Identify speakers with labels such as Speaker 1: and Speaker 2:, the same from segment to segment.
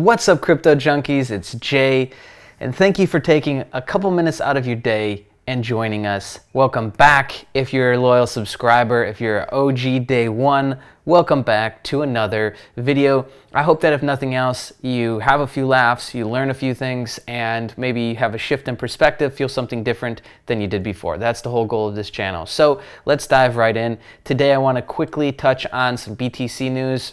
Speaker 1: What's up, crypto junkies? It's Jay, and thank you for taking a couple minutes out of your day and joining us. Welcome back if you're a loyal subscriber. If you're an OG day one, welcome back to another video. I hope that if nothing else, you have a few laughs, you learn a few things, and maybe you have a shift in perspective, feel something different than you did before. That's the whole goal of this channel. So let's dive right in. Today I want to quickly touch on some BTC news,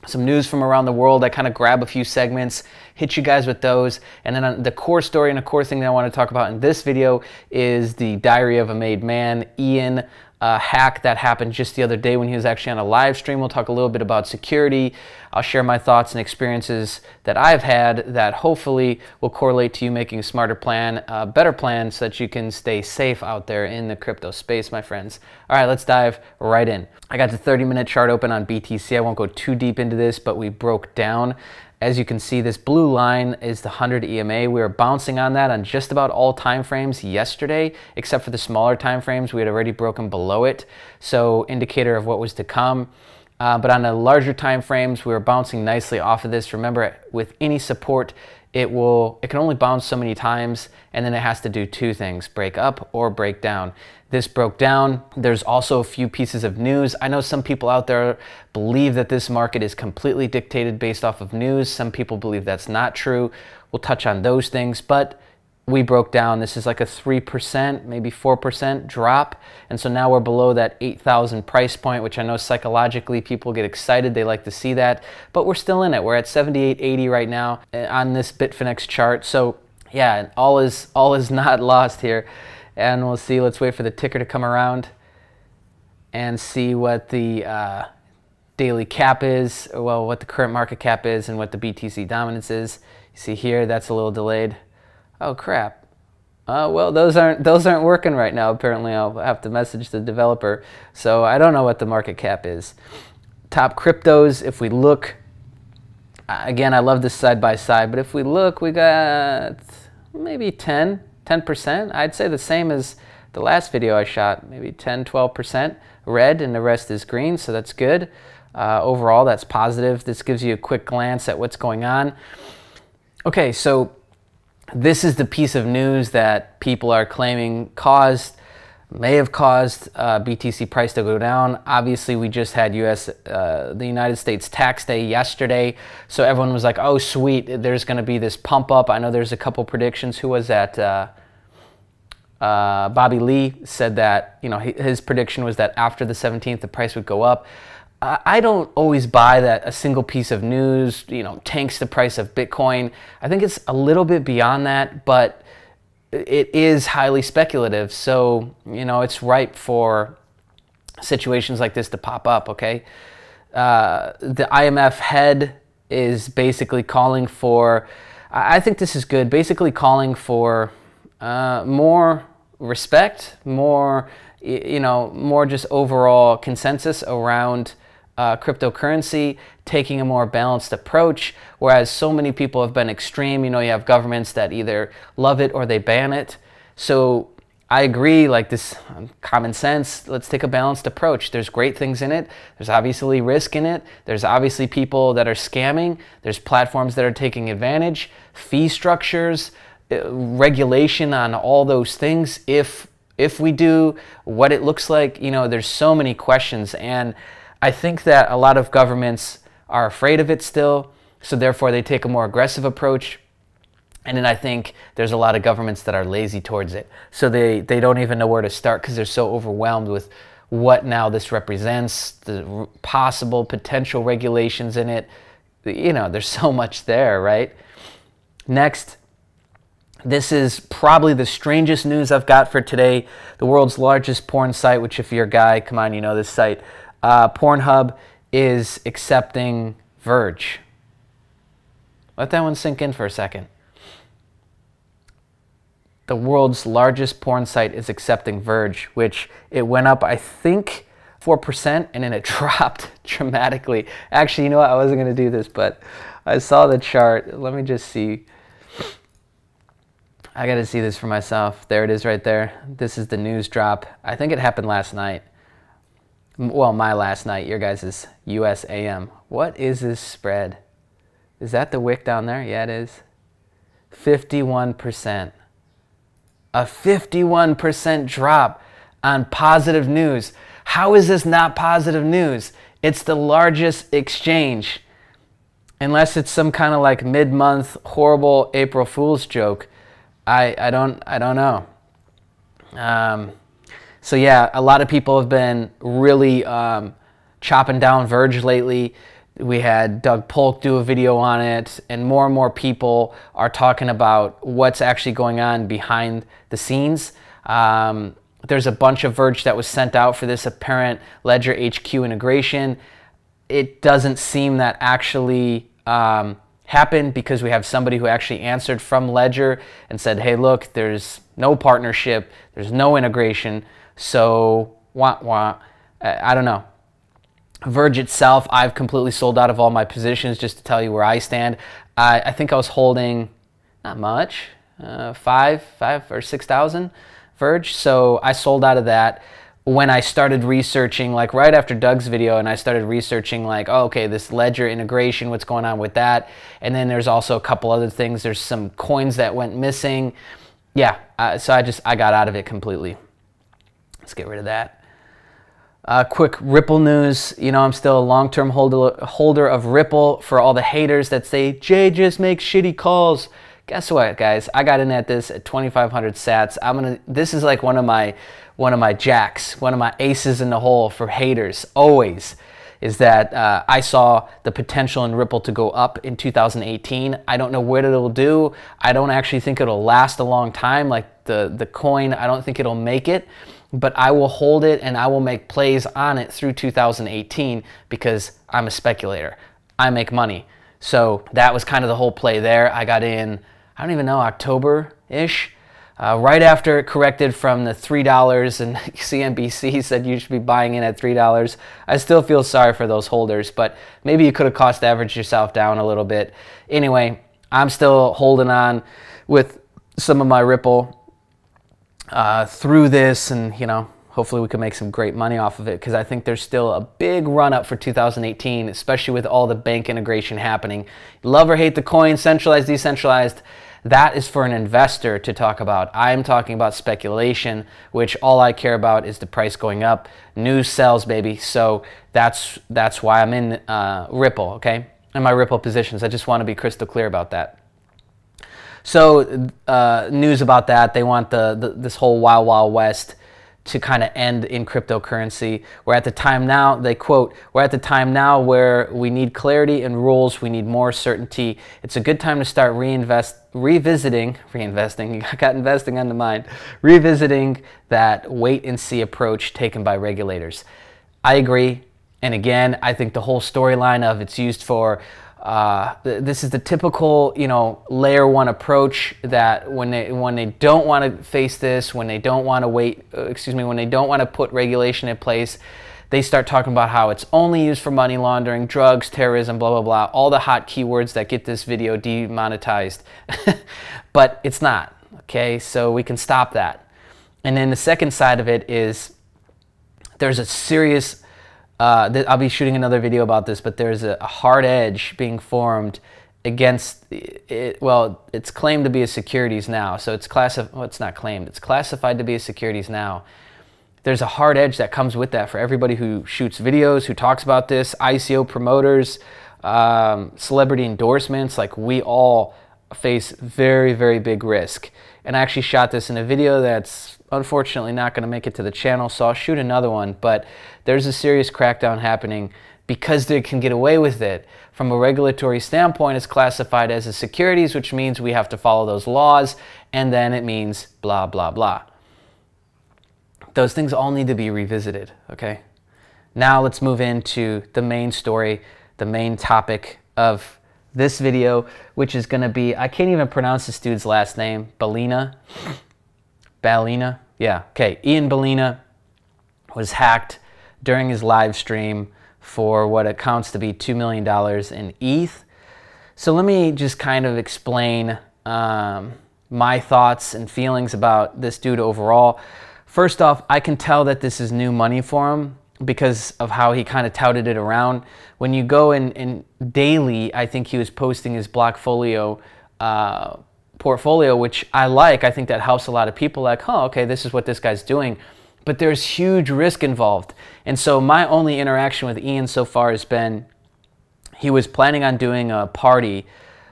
Speaker 1: some news from around the world. I kind of grab a few segments, hit you guys with those, and then the core story and the core thing that I want to talk about in this video is the Diary of a Made Man, Ian hack that happened just the other day when he was actually on a live stream. We'll talk a little bit about security. I'll share my thoughts and experiences that I've had that hopefully will correlate to you making a smarter plan, a better plan, so that you can stay safe out there in the crypto space, my friends. All right, let's dive right in. I got the 30-minute chart open on BTC. I won't go too deep into this, but we broke down. As you can see, this blue line is the 100 EMA. We were bouncing on that on just about all time frames yesterday, except for the smaller time frames. We had already broken below it, so indicator of what was to come. But on the larger time frames, we were bouncing nicely off of this. Remember, with any support, it can only bounce so many times, and then it has to do two things: break up or break down. This broke down. There's also a few pieces of news. I know some people out there believe that this market is completely dictated based off of news. Some people believe that's not true. We'll touch on those things, but we broke down. This is like a 3%, maybe 4% drop. And so now we're below that 8,000 price point, which I know psychologically people get excited. They like to see that, but we're still in it. We're at 78.80 right now on this Bitfinex chart. So yeah, all is not lost here. And we'll see. Let's wait for the ticker to come around and see what the daily cap is, well, what the current market cap is and what the BTC dominance is. You see here, that's a little delayed. Oh crap. Well, those aren't working right now. Apparently, I'll have to message the developer. So I don't know what the market cap is. Top cryptos, if we look, again, I love this side by side, but if we look, we got maybe 10%. I'd say the same as the last video I shot, maybe 10-12% red, and the rest is green, so that's good. Overall, that's positive. This gives you a quick glance at what's going on. Okay, so this is the piece of news that people are claiming may have caused BTC price to go down. Obviously, we just had the United States tax day yesterday, so everyone was like, oh sweet, there's going to be this pump up. I know there's a couple predictions. Who was that? Bobby Lee said that, you know, his prediction was that after the 17th the price would go up. I don't always buy that a single piece of news, you know, tanks the price of Bitcoin. I think it's a little bit beyond that, but it is highly speculative. So, you know, it's ripe for situations like this to pop up, okay? The IMF head is basically calling for, I think this is good, basically calling for more respect, more, you know, more just overall consensus around cryptocurrency, taking a more balanced approach, whereas so many people have been extreme. You know, you have governments that either love it or they ban it. So I agree, like this common sense, let's take a balanced approach. There's great things in it. There's obviously risk in it. There's obviously people that are scamming. There's platforms that are taking advantage, fee structures, regulation on all those things. If we do what it looks like, you know, there's so many questions, and I think that a lot of governments are afraid of it still, so therefore they take a more aggressive approach. And then I think there's a lot of governments that are lazy towards it, so they don't even know where to start because they're so overwhelmed with what now this represents, the possible potential regulations in it. You know, there's so much there, right? Next, this is probably the strangest news I've got for today. The world's largest porn site, which if you're a guy, come on, you know this site. Pornhub is accepting Verge. Let that one sink in for a second. The world's largest porn site is accepting Verge, which it went up, I think, 4%, and then it dropped dramatically. Actually, you know what? I wasn't going to do this, but I saw the chart. Let me just see. I got to see this for myself. There it is right there. This is the news drop. I think it happened last night. Well, my last night, your guys' US AM. What is this spread? Is that the wick down there? Yeah, it is. 51%. A 51% drop on positive news. How is this not positive news? It's the largest exchange. Unless it's some kind of like mid-month horrible April Fool's joke. I don't know. So yeah, a lot of people have been really chopping down Verge lately. We had Doug Polk do a video on it, and more people are talking about what's actually going on behind the scenes. There's a bunch of Verge that was sent out for this apparent Ledger HQ integration. It doesn't seem that actually happened, because we have somebody who actually answered from Ledger and said, hey, look, there's no partnership, there's no integration, so I don't know. Verge itself, I've completely sold out of all my positions, just to tell you where I stand. I think I was holding, not much, 5 or 6,000 Verge, so I sold out of that. When I started researching, like right after Doug's video, and I started researching like, oh, okay, this Ledger integration, what's going on with that? And then there's also a couple other things. There's some coins that went missing. Yeah, so I got out of it completely. Let's get rid of that. Quick Ripple news. You know, I'm still a long-term holder of Ripple. For all the haters that say, Jay just makes shitty calls. Guess what, guys? I got in at this at 2,500 sats. This is like one of my jacks, one of my aces in the hole for haters, always, is that I saw the potential in Ripple to go up in 2018. I don't know what it'll do. I don't actually think it'll last a long time. Like the coin, I don't think it'll make it, but I will hold it and I will make plays on it through 2018 because I'm a speculator. I make money. So that was kind of the whole play there. I got in, I don't even know, October-ish. Right after it corrected from the $3, and CNBC said you should be buying in at $3. I still feel sorry for those holders, but maybe you could have cost averaged yourself down a little bit. Anyway, I'm still holding on with some of my Ripple through this, and you know, hopefully we can make some great money off of it, because I think there's still a big run up for 2018, especially with all the bank integration happening. Love or hate the coin, centralized, decentralized. That is for an investor to talk about. I'm talking about speculation, which all I care about is the price going up. News sells, baby. So that's why I'm in Ripple, okay? And my Ripple positions. I just want to be crystal clear about that. So news about that. They want this whole Wild Wild West to kind of end in cryptocurrency. We're at the time now, they quote, we're at the time now where we need clarity and rules, we need more certainty. It's a good time to start revisiting, I got investing on the mind, revisiting that wait and see approach taken by regulators. I agree, and again, I think the whole storyline of it's used for this is the typical, you know, layer one approach that when they don't want to face this, when they don't want to when they don't want to put regulation in place, they start talking about how it's only used for money laundering, drugs, terrorism, blah, blah, blah, all the hot keywords that get this video demonetized. But it's not, okay? So we can stop that. And then the second side of it is there's a serious I'll be shooting another video about this, but there's a hard edge being formed against it. Well, it's claimed to be a securities now, so it's well, it's not claimed, it's classified to be a securities now. There's a hard edge that comes with that for everybody who shoots videos, who talks about this, ICO promoters, celebrity endorsements. Like, we all face very, very big risk. And I actually shot this in a video that's unfortunately not going to make it to the channel, so I'll shoot another one. But there's a serious crackdown happening because they can get away with it. From a regulatory standpoint, it's classified as a securities, which means we have to follow those laws, and then it means blah, blah, blah. Those things all need to be revisited, okay? Now let's move into the main story, the main topic of this video, which is going to be, I can't even pronounce this dude's last name, Balina. Balina? Yeah, okay. Ian Balina was hacked during his live stream for what accounts to be $2 million in ETH. So let me just kind of explain my thoughts and feelings about this dude overall. First off, I can tell that this is new money for him. because of how he kind of touted it around. When you go in daily, I think he was posting his Blockfolio portfolio, which I like. I think that helps a lot of people, like, oh, okay, this is what this guy's doing. But there's huge risk involved. And so my only interaction with Ian so far has been, he was planning on doing a party,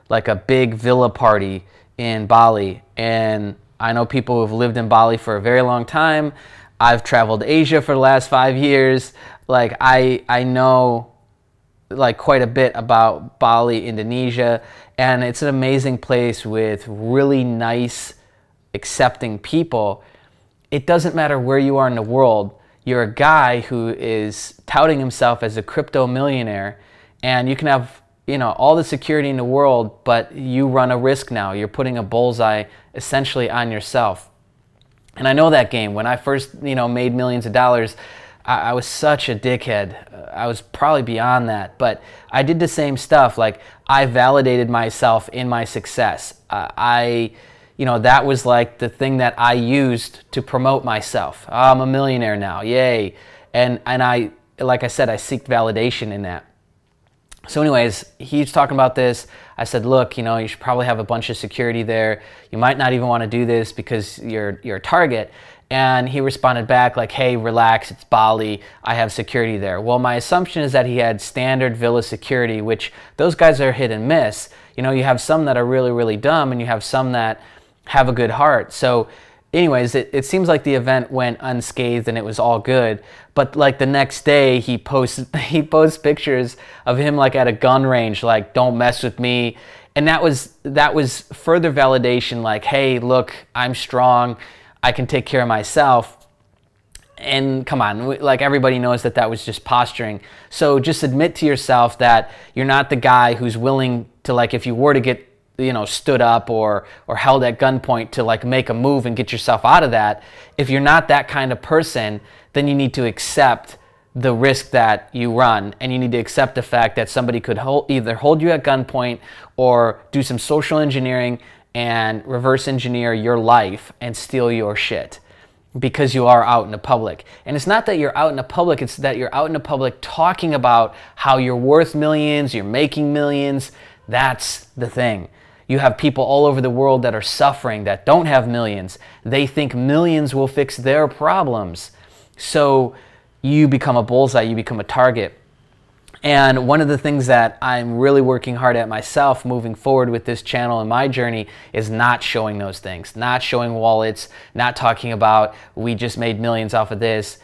Speaker 1: like a big villa party in Bali. And I know people who have lived in Bali for a very long time. I've traveled Asia for the last 5 years. Like I know like quite a bit about Bali, Indonesia, and it's an amazing place with really nice, accepting people. It doesn't matter where you are in the world. You're a guy who is touting himself as a crypto millionaire, and you can have, you know, all the security in the world, but you run a risk now. You're putting a bullseye essentially on yourself. And I know that game. When I first, you know, made millions of dollars, I was such a dickhead. I was probably beyond that, but I did the same stuff. Like, I validated myself in my success. You know, that was like the thing that I used to promote myself. Oh, I'm a millionaire now, yay. And I, like I said, I seek validation in that. So anyways, he's talking about this. I said, look, you know, you should probably have a bunch of security there. You might not even want to do this because you're a target. And he responded back like, hey, relax, it's Bali. I have security there. Well, my assumption is that he had standard villa security, which those guys are hit and miss. You know, you have some that are really, really dumb, and you have some that have a good heart. So anyways, it seems like the event went unscathed and it was all good. But like the next day, he posts pictures of him like at a gun range, like, don't mess with me. And that was further validation, like, hey, look, I'm strong, I can take care of myself. And come on, like, everybody knows that that was just posturing. So just admit to yourself that you're not the guy who's willing to, like, if you were to get, you know, stood up or held at gunpoint, to like make a move and get yourself out of that. If you're not that kind of person, then you need to accept the risk that you run, and you need to accept the fact that somebody could either hold you at gunpoint or do some social engineering and reverse engineer your life and steal your shit, because you are out in the public. And it's not that you're out in the public, it's that you're out in the public talking about how you're worth millions, you're making millions. That's the thing. You have people all over the world that are suffering, that don't have millions. They think millions will fix their problems. So you become a bullseye, you become a target. And one of the things that I'm really working hard at myself moving forward with this channel and my journey is not showing those things, not showing wallets, not talking about we just made millions off of this,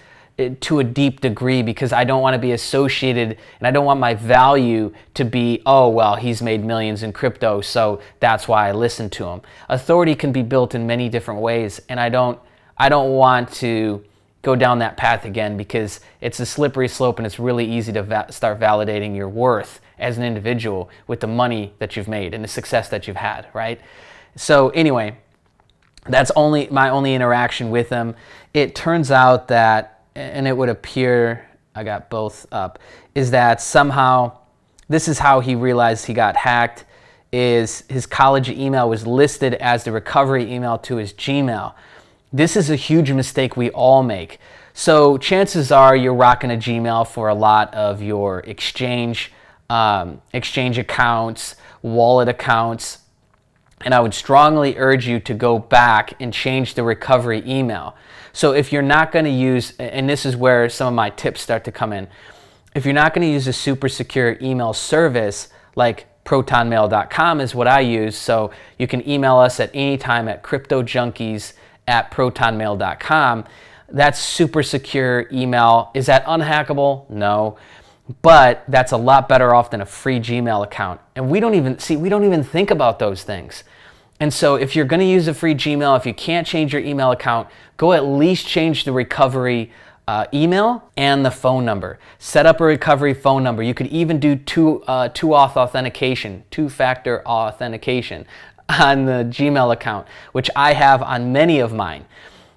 Speaker 1: to a deep degree, because I don't want to be associated, and I don't want my value to be, oh, well, he's made millions in crypto, so that's why I listen to him. Authority can be built in many different ways, and I don't want to go down that path again, because it's a slippery slope, and it's really easy to start validating your worth as an individual with the money that you've made and the success that you've had, right? So anyway, that's my only interaction with him. It turns out that, and it would appear, I got both up, is that somehow, this is how he realized he got hacked, is his college email was listed as the recovery email to his Gmail. This is a huge mistake we all make. So chances are you're rocking a Gmail for a lot of your exchange accounts, wallet accounts, and I would strongly urge you to go back and change the recovery email. So if you're not going to use, and this is where some of my tips start to come in, if you're not going to use a super secure email service like protonmail.com is what I use, so you can email us at any time at cryptojunkies@protonmail.com. That's super secure email. Is that unhackable? No. But that's a lot better off than a free Gmail account. And we don't even think about those things. And so if you're going to use a free Gmail, if you can't change your email account, go at least change the recovery email and the phone number. Set up a recovery phone number. You could even do two-factor authentication on the Gmail account, which I have on many of mine.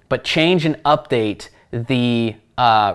Speaker 1: But change and update the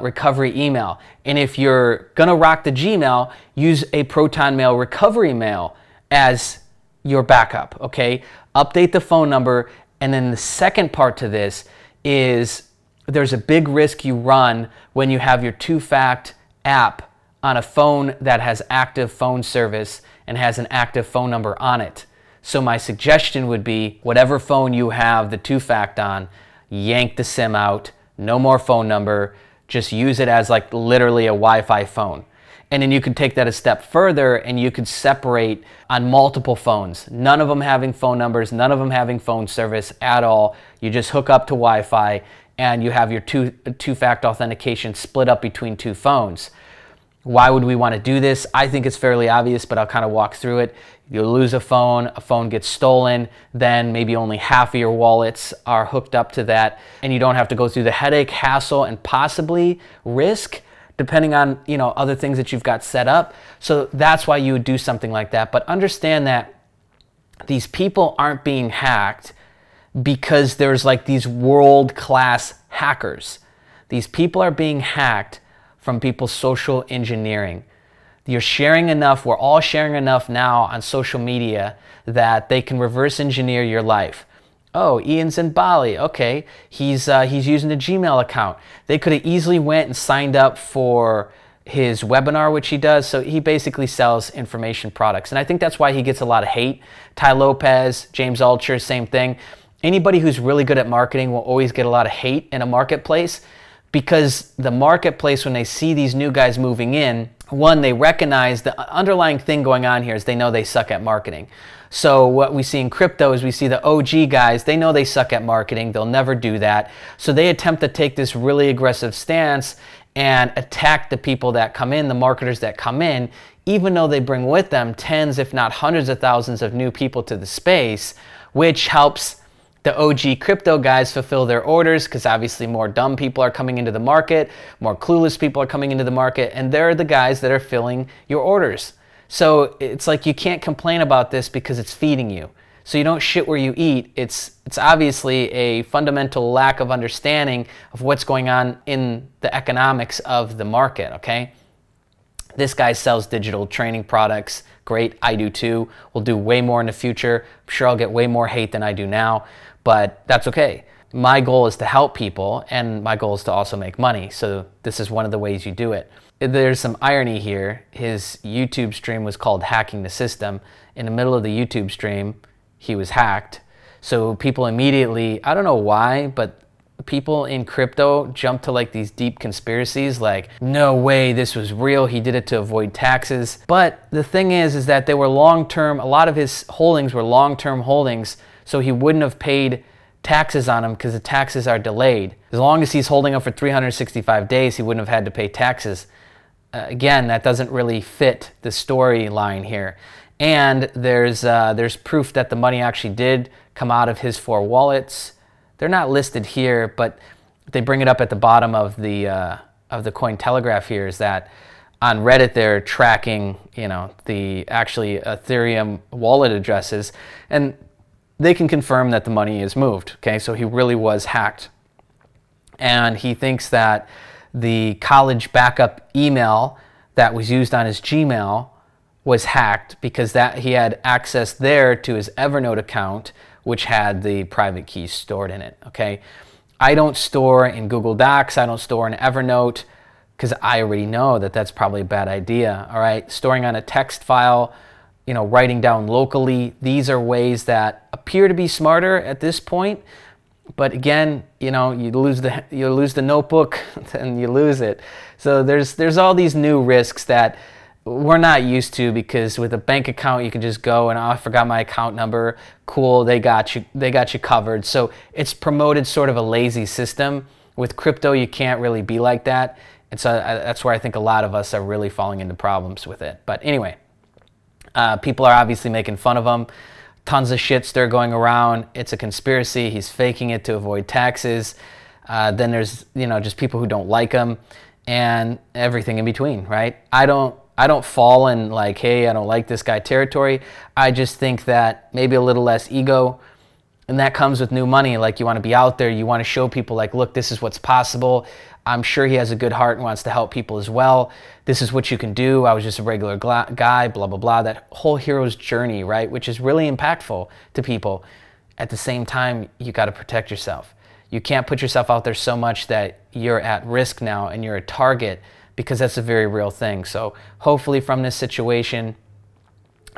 Speaker 1: recovery email. And if you're going to rock the Gmail, use a Proton Mail recovery mail as your backup, okay? Update the phone number. And then the second part to this is there's a big risk you run when you have your two-fact app on a phone that has active phone service and has an active phone number on it. So my suggestion would be, whatever phone you have the two-fact on, yank the SIM out, no more phone number, just use it as like literally a Wi-Fi phone. And then you could take that a step further and you could separate on multiple phones. None of them having phone numbers, none of them having phone service at all. You just hook up to Wi-Fi and you have your two-factor authentication split up between two phones. Why would we want to do this? I think it's fairly obvious, but I'll kind of walk through it. You lose a phone gets stolen, then maybe only half of your wallets are hooked up to that, and you don't have to go through the headache, hassle, and possibly risk, depending on, you know, other things that you've got set up. So that's why you would do something like that. But understand that these people aren't being hacked because there's like these world-class hackers. These people are being hacked from people's social engineering. You're sharing enough, we're all sharing enough now on social media that they can reverse engineer your life. Oh, Ian's in Bali. Okay, he's using a Gmail account. They could have easily went and signed up for his webinar, which he does. So he basically sells information products. And I think that's why he gets a lot of hate. Ty Lopez, James Altucher, same thing. Anybody who's really good at marketing will always get a lot of hate in a marketplace, because the marketplace, when they see these new guys moving in, one, they recognize the underlying thing going on here is they know they suck at marketing. So what we see in crypto is we see the OG guys, they know they suck at marketing, they'll never do that. So they attempt to take this really aggressive stance and attack the people that come in, the marketers that come in, even though they bring with them tens, if not hundreds of thousands of new people to the space, which helps the OG crypto guys fulfill their orders, because obviously more dumb people are coming into the market, more clueless people are coming into the market, and they're the guys that are filling your orders. So it's like you can't complain about this because it's feeding you. So you don't shit where you eat. It's obviously a fundamental lack of understanding of what's going on in the economics of the market, okay? This guy sells digital training products. Great, I do too. We'll do way more in the future. I'm sure I'll get way more hate than I do now, but that's okay. My goal is to help people, and my goal is to also make money. So this is one of the ways you do it. There's some irony here. His YouTube stream was called Hacking the System. In the middle of the YouTube stream, he was hacked. So people immediately, I don't know why, but people in crypto jump to like these deep conspiracies, like, no way, this was real, he did it to avoid taxes. But the thing is that they were long-term, a lot of his holdings were long-term holdings, so he wouldn't have paid taxes on them because the taxes are delayed. As long as he's holding them for 365 days, he wouldn't have had to pay taxes. Again, that doesn't really fit the storyline here. And there's proof that the money actually did come out of his 4 wallets. They're not listed here, but they bring it up at the bottom of the Cointelegraph here, is that on Reddit they're tracking, you know, the actually Ethereum wallet addresses, and they can confirm that the money is moved. Okay, so he really was hacked. And he thinks that the college backup email that was used on his Gmail was hacked because that he had access there to his Evernote account, which had the private keys stored in it, okay? I don't store in Google Docs, I don't store in Evernote, because I already know that that's probably a bad idea, all right? Storing on a text file, you know, writing down locally, these are ways that appear to be smarter at this point, but again, you know, you lose the notebook, and you lose it. So there's all these new risks that we're not used to, because with a bank account you can just go and, oh, I forgot my account number. Cool, they got you covered. So it's promoted sort of a lazy system. With crypto, you can't really be like that. And so that's where I think a lot of us are really falling into problems with it. But anyway, people are obviously making fun of him. Tons of shit stir going around. It's a conspiracy. He's faking it to avoid taxes. Then there's, you know, just people who don't like him, and everything in between, right? I don't fall in like, hey, I don't like this guy territory. I just think that maybe a little less ego, and that comes with new money. Like, you want to be out there, you want to show people like, look, this is what's possible. I'm sure he has a good heart and wants to help people as well. This is what you can do. I was just a regular guy, blah, blah, blah. That whole hero's journey, right? Which is really impactful to people. At the same time, you got to protect yourself. You can't put yourself out there so much that you're at risk now and you're a target, because that's a very real thing. So hopefully from this situation,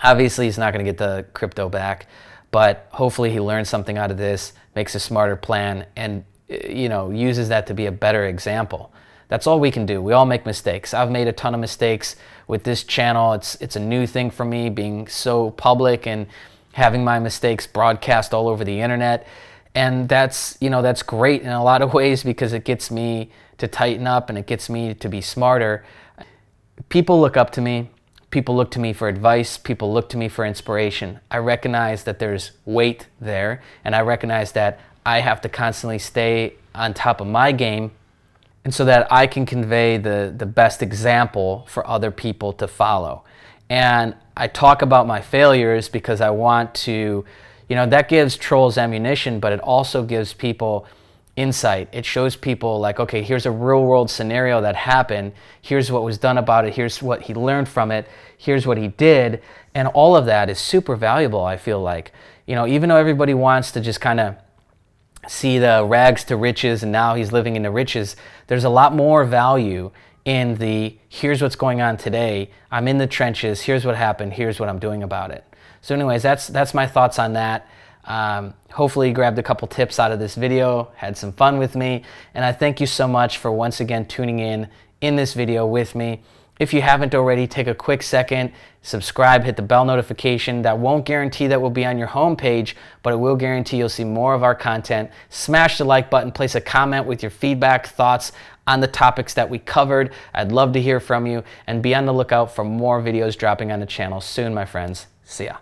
Speaker 1: obviously he's not going to get the crypto back, but hopefully he learns something out of this, makes a smarter plan, and uses that to be a better example. That's all we can do. We all make mistakes. I've made a ton of mistakes with this channel. It's a new thing for me, being so public and having my mistakes broadcast all over the internet. And that's great in a lot of ways, because it gets me to tighten up and it gets me to be smarter. People look up to me. People look to me for advice. People look to me for inspiration. I recognize that there's weight there, and I recognize that I have to constantly stay on top of my game, and so that I can convey the best example for other people to follow. And I talk about my failures because I want to, that gives trolls ammunition, but it also gives people insight. It shows people like, okay, here's a real world scenario that happened. Here's what was done about it. Here's what he learned from it. Here's what he did. And all of that is super valuable, I feel like. Even though everybody wants to just kind of see the rags to riches and now he's living in the riches, there's a lot more value in the here's what's going on today. I'm in the trenches. Here's what happened. Here's what I'm doing about it. So anyways, that's my thoughts on that. Hopefully you grabbed a couple tips out of this video, had some fun with me, and I thank you so much for once again tuning in this video with me. If you haven't already, take a quick second, subscribe, hit the bell notification. That won't guarantee that we'll be on your homepage, but it will guarantee you'll see more of our content. Smash the like button, place a comment with your feedback, thoughts on the topics that we covered. I'd love to hear from you, and be on the lookout for more videos dropping on the channel soon, my friends. See ya.